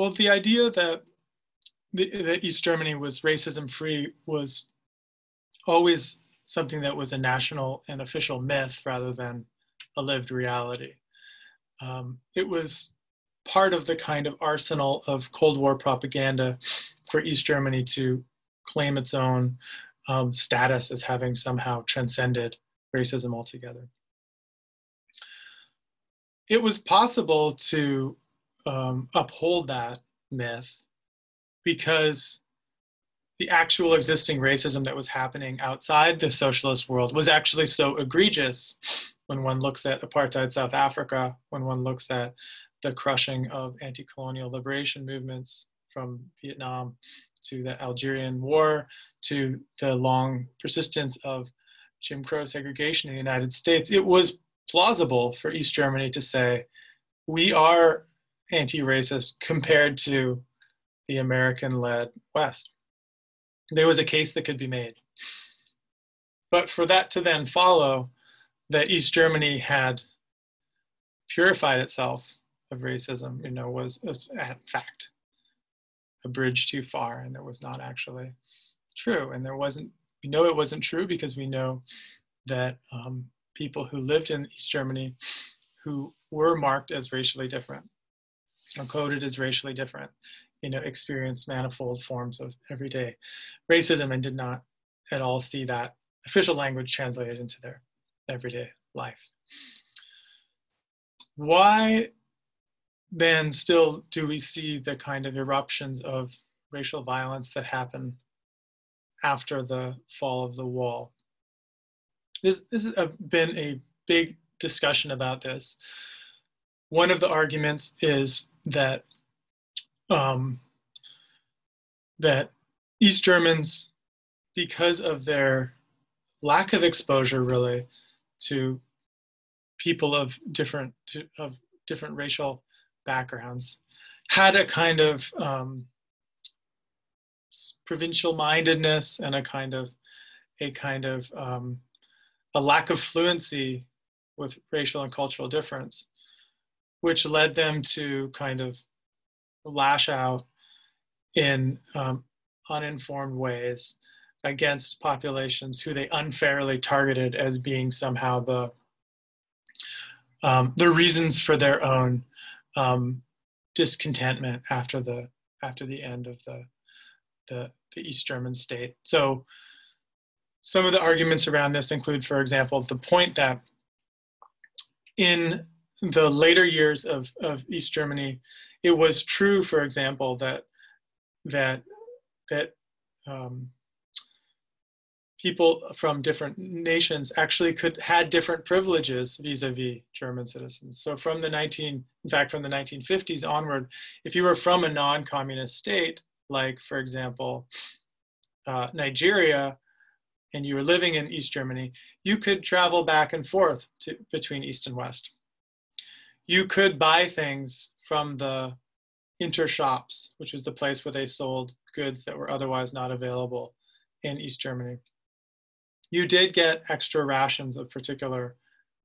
Well, the idea that that East Germany was racism-free was always something that was a national and official myth rather than a lived reality. It was part of the kind of arsenal of Cold War propaganda for East Germany to claim its own status as having somehow transcended racism altogether. It was possible to uphold that myth because the actual existing racism that was happening outside the socialist world was actually so egregious when one looks at apartheid South Africa, when one looks at the crushing of anti-colonial liberation movements from Vietnam to the Algerian War, to the long persistence of Jim Crow segregation in the United States. It was plausible for East Germany to say, we are anti-racist compared to the American-led West. There was a case that could be made. But for that to then follow that East Germany had purified itself of racism, was in fact a bridge too far, and that was not actually true. And we know it wasn't true because we know that people who lived in East Germany who were marked as racially different or coded as racially different, experienced manifold forms of everyday racism and did not at all see that official language translated into their everyday life. Why then still do we see the kind of eruptions of racial violence that happen after the fall of the wall? This has been a big discussion about this. One of the arguments is that that East Germans, because of their lack of exposure really to people of different racial backgrounds, had a kind of provincial mindedness and a lack of fluency with racial and cultural difference, which led them to kind of lash out in uninformed ways against populations who they unfairly targeted as being somehow the reasons for their own discontentment after the end of the East German state. So some of the arguments around this include, for example, the point that in the later years of East Germany, it was true, for example, that people from different nations actually had different privileges vis-a-vis German citizens. So from the 1950s onward, if you were from a non-communist state, like for example, Nigeria, and you were living in East Germany, you could travel back and forth between East and West. You could buy things from the intershops, which was the place where they sold goods that were otherwise not available in East Germany. You did get extra rations of particular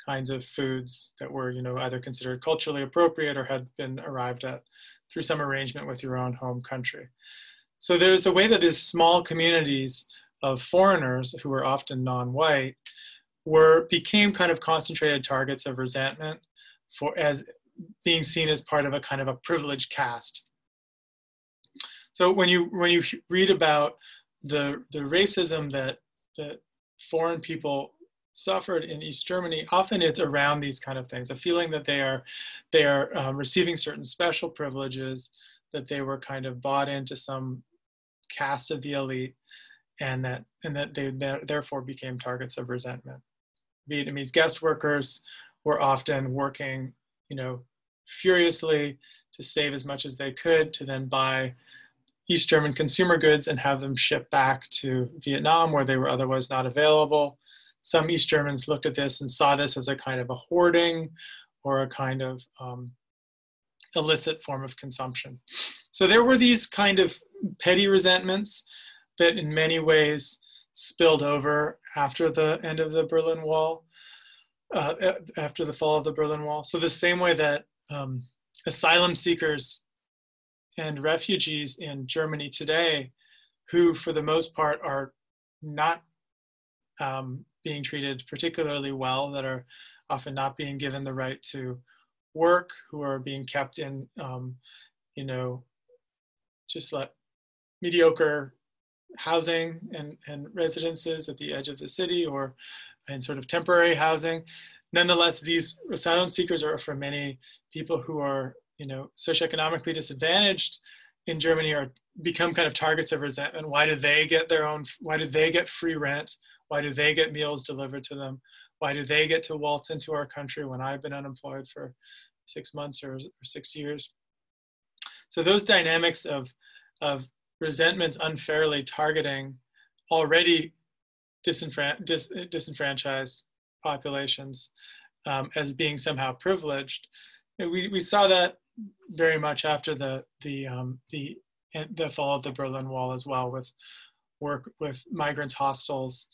kinds of foods that were, either considered culturally appropriate or had been arrived at through some arrangement with your own home country. So there's a way that these small communities of foreigners who were often non-white became kind of concentrated targets of resentment as being seen as part of a kind of a privileged caste. So when you read about the racism that foreign people suffered in East Germany, often it's around these kind of things, a feeling that they are receiving certain special privileges, that they were kind of bought into some caste of the elite, and that they therefore became targets of resentment. Vietnamese guest workers were often working, furiously to save as much as they could to then buy East German consumer goods and have them shipped back to Vietnam where they were otherwise not available. Some East Germans looked at this and saw this as a kind of a hoarding or a kind of illicit form of consumption. So there were these kind of petty resentments that in many ways spilled over after the end of the Berlin Wall, after the fall of the Berlin Wall. So the same way that asylum seekers and refugees in Germany today, who for the most part are not being treated particularly well, that are often not being given the right to work, who are being kept in, just like mediocre housing and residences at the edge of the city, or in sort of temporary housing. Nonetheless, these asylum seekers are for many people who are, socioeconomically disadvantaged in Germany, are become kind of targets of resentment. Why do they get why do they get free rent? Why do they get meals delivered to them? Why do they get to waltz into our country when I've been unemployed for 6 months or 6 years? So those dynamics of resentment unfairly targeting already disenfranchised populations as being somehow privileged. We saw that very much after the fall of the Berlin Wall as well, with work with migrants hostels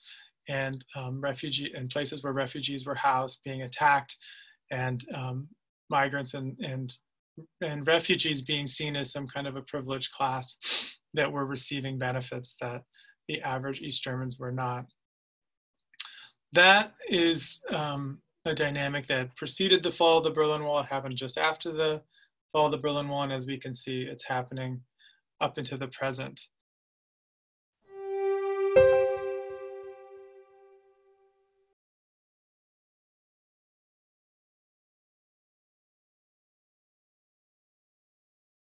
and refugee and places where refugees were housed being attacked, and migrants and refugees being seen as some kind of a privileged class that were receiving benefits that the average East Germans were not. That is a dynamic that preceded the fall of the Berlin Wall. It happened just after the fall of the Berlin Wall, and as we can see, it's happening up into the present.